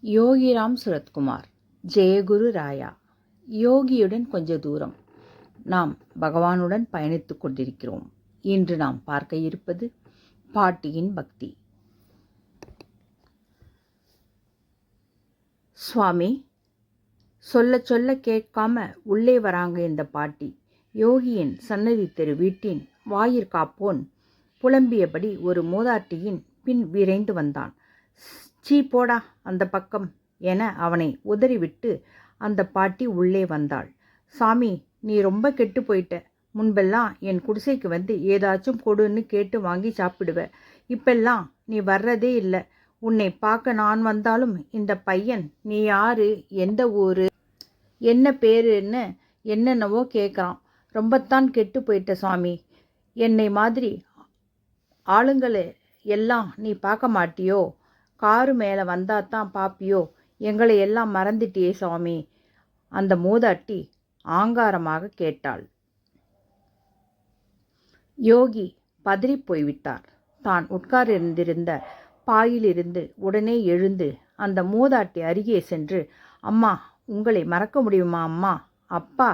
யோகிராம் சுரத்குமார். ஜெயகுரு ராயா. யோகியுடன் கொஞ்ச தூரம். நாம் பகவானுடன் பயணித்துக் கொண்டிருக்கிறோம். இன்று நாம் பார்க்க இருப்பது பாட்டியின் பக்தி. சுவாமி, சொல்ல சொல்ல கேட்காம உள்ளே வராங்க இந்த பாட்டி. யோகியின் சன்னதி தெரு வீட்டின் வாயிற்காப்போன் புலம்பியபடி ஒரு மூதாட்டியின் பின் விரைந்து வந்தான். சீ போடா அந்த பக்கம் என அவனை உதறிவிட்டு அந்த பாட்டி உள்ளே வந்தாள். சாமி, நீ ரொம்ப கெட்டு போயிட்ட. முன்பெல்லாம் என் குடிசைக்கு வந்து ஏதாச்சும் கொடுன்னு கேட்டு வாங்கி சாப்பிடுவ. இப்பெல்லாம் நீ வர்றதே இல்லை. உன்னை பார்க்க நான் வந்தாலும் இந்த பையன் நீ யாரு, எந்த ஊரு, என்ன பேருன்னு என்னென்னவோ கேட்குறான். ரொம்பத்தான் கெட்டு போயிட்ட சுவாமி. என்னை மாதிரி ஆளுங்களை எல்லாம் நீ பார்க்க மாட்டியோ? காரு மேலே வந்தாதான் பாப்பியோ? எங்களை எல்லாம் மறந்துட்டியே சுவாமி, அந்த மூதாட்டி ஆங்காரமாக கேட்டாள். யோகி பதறி போய்விட்டார். தான் உட்கார்ந்திருந்த பாயிலிருந்து உடனே எழுந்து அந்த மூதாட்டி அருகே சென்று, அம்மா, உங்களை மறக்க முடியுமா அம்மா? அப்பா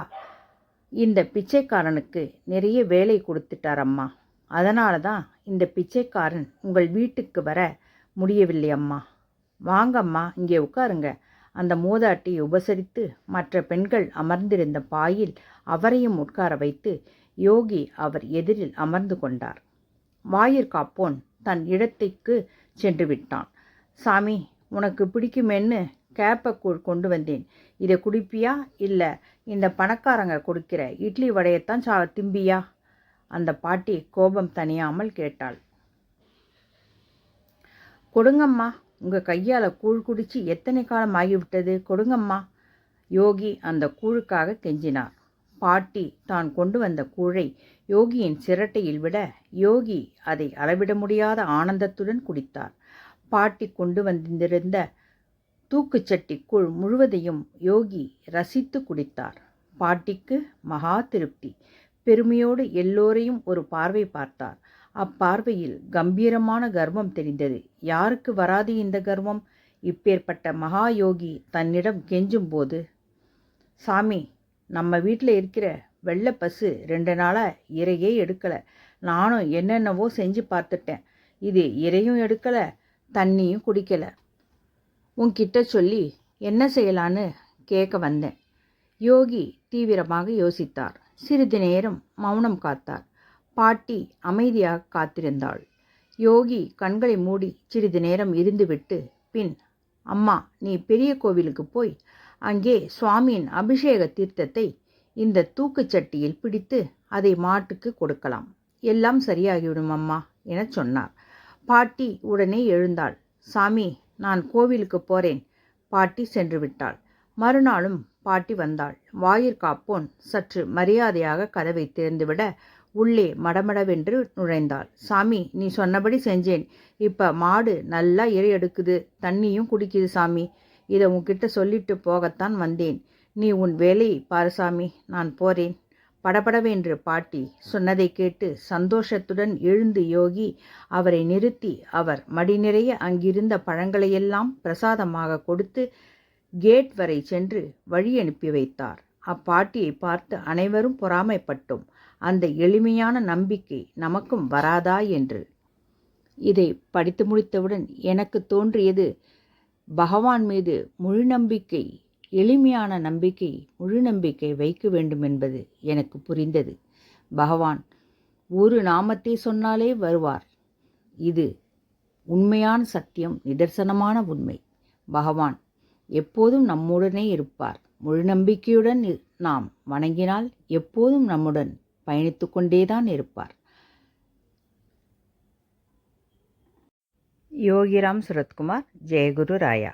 இந்த பிச்சைக்காரனுக்கு நிறைய வேலை கொடுத்துட்டார் அம்மா. அதனால தான் இந்த பிச்சைக்காரன் உங்கள் வீட்டுக்கு வர முடியவில்லை அம்மா. வாங்கம்மா, இங்கே உட்காருங்க. அந்த மூதாட்டி உபசரித்து மற்ற பெண்கள் அமர்ந்திருந்த பாயில் அவரையும் உட்கார வைத்து யோகி அவர் எதிரில் அமர்ந்து கொண்டார். வாயிற்காப்போன் தன் இடத்துக்கு சென்று விட்டான். சாமி, உனக்கு பிடிக்குமேன்னு கேப்பை கொண்டு வந்தேன். இதை குடிப்பியா, இல்லை இந்த பணக்காரங்க கொடுக்கிற இட்லி வடையத்தான் திம்பியா? அந்த பாட்டி கோபம் தணியாமல் கேட்டாள். கொடுங்கம்மா, உங்கள் கையால் கூழ் குடித்து எத்தனை காலம் ஆகிவிட்டது, கொடுங்கம்மா. யோகி அந்த கூழுக்காக கெஞ்சினார். பாட்டி தான் கொண்டு வந்த கூழை யோகியின் சிரட்டையில் விட யோகி அதை அளவிட முடியாத ஆனந்தத்துடன் குடித்தார். பாட்டி கொண்டு வந்திருந்த தூக்குச்சட்டி கூழ் முழுவதையும் யோகி ரசித்து குடித்தார். பாட்டிக்கு மகா திருப்தி. பெருமையோடு எல்லோரையும் ஒரு பார்வை பார்த்தார். அப்பார்வையில் கம்பீரமான கர்வம் தெரிந்தது. யாருக்கு வராது இந்த கர்வம்? இப்பேற்பட்ட மகா யோகி தன்னிடம் கெஞ்சும் போது, சாமி, நம்ம வீட்டில் இருக்கிற வெள்ளை பசு 2 நாளாக இரையே எடுக்கலை. நானும் என்னென்னவோ செஞ்சு பார்த்துட்டேன். இது இரையும் எடுக்கலை, தண்ணியும் குடிக்கலை. உன்கிட்ட சொல்லி என்ன செய்யலான்னு கேட்க வந்தேன். யோகி தீவிரமாக யோசித்தார். சிறிது நேரம் மௌனம் காத்தார். பாட்டி அமைதியாக காத்திருந்தாள். யோகி கண்களை மூடி சிறிது நேரம் இருந்துவிட்டு பின், அம்மா, நீ பெரிய கோவிலுக்கு போய் அங்கே சுவாமியின் அபிஷேக தீர்த்தத்தை இந்த தூக்குச்சட்டியில் பிடித்து அதை மாட்டுக்கு கொடுக்கலாம். எல்லாம் சரியாகிவிடும் அம்மா என சொன்னார். பாட்டி உடனே எழுந்தாள். சாமி, நான் கோவிலுக்கு போகிறேன். பாட்டி சென்று விட்டாள். மறுநாளும் பாட்டி வந்தாள். வாயிற்காப்போன் சற்று மரியாதையாக கதவை திறந்துவிட உள்ளே மடமடவென்று நுழைந்தாள். சாமி, நீ சொன்னபடி செஞ்சேன். இப்போ மாடு நல்லா இறை எடுக்குது, தண்ணியும் குடிக்குது சாமி. இதை உன்கிட்ட சொல்லிட்டு போகத்தான் வந்தேன். நீ உன் வேலையை பாரு சாமி, நான் போகிறேன். படபடவென்று பாட்டி சொன்னதை கேட்டு சந்தோஷத்துடன் எழுந்து யோகி அவரை நிறுத்தி அவர் மடி நிறைய அங்கிருந்த பழங்களையெல்லாம் பிரசாதமாக கொடுத்து கேட் வரை சென்று வழி அனுப்பி வைத்தார். அப்பாட்டியை பார்த்து அனைவரும் பொறாமைப்பட்டோம். அந்த எளிமையான நம்பிக்கை நமக்கும் வராதா என்று. இதை படித்து முடித்தவுடன் எனக்கு தோன்றியது, பகவான் மீது முழு நம்பிக்கை, எளிமையான நம்பிக்கை, முழு நம்பிக்கை வைக்க வேண்டும் என்பது எனக்கு புரிந்தது. பகவான் ஒரு நாமத்தை சொன்னாலே வருவார். இது உண்மையான சத்தியம், நிதர்சனமான உண்மை. பகவான் எப்போதும் நம்முடனே இருப்பார். முழு நம்பிக்கையுடன் நாம் வணங்கினால் எப்போதும் நம்முடன் பயணித்து கொண்டேதான் இருப்பார். யோகிராம் சுரத்குமார். ஜெயகுரு ராயா.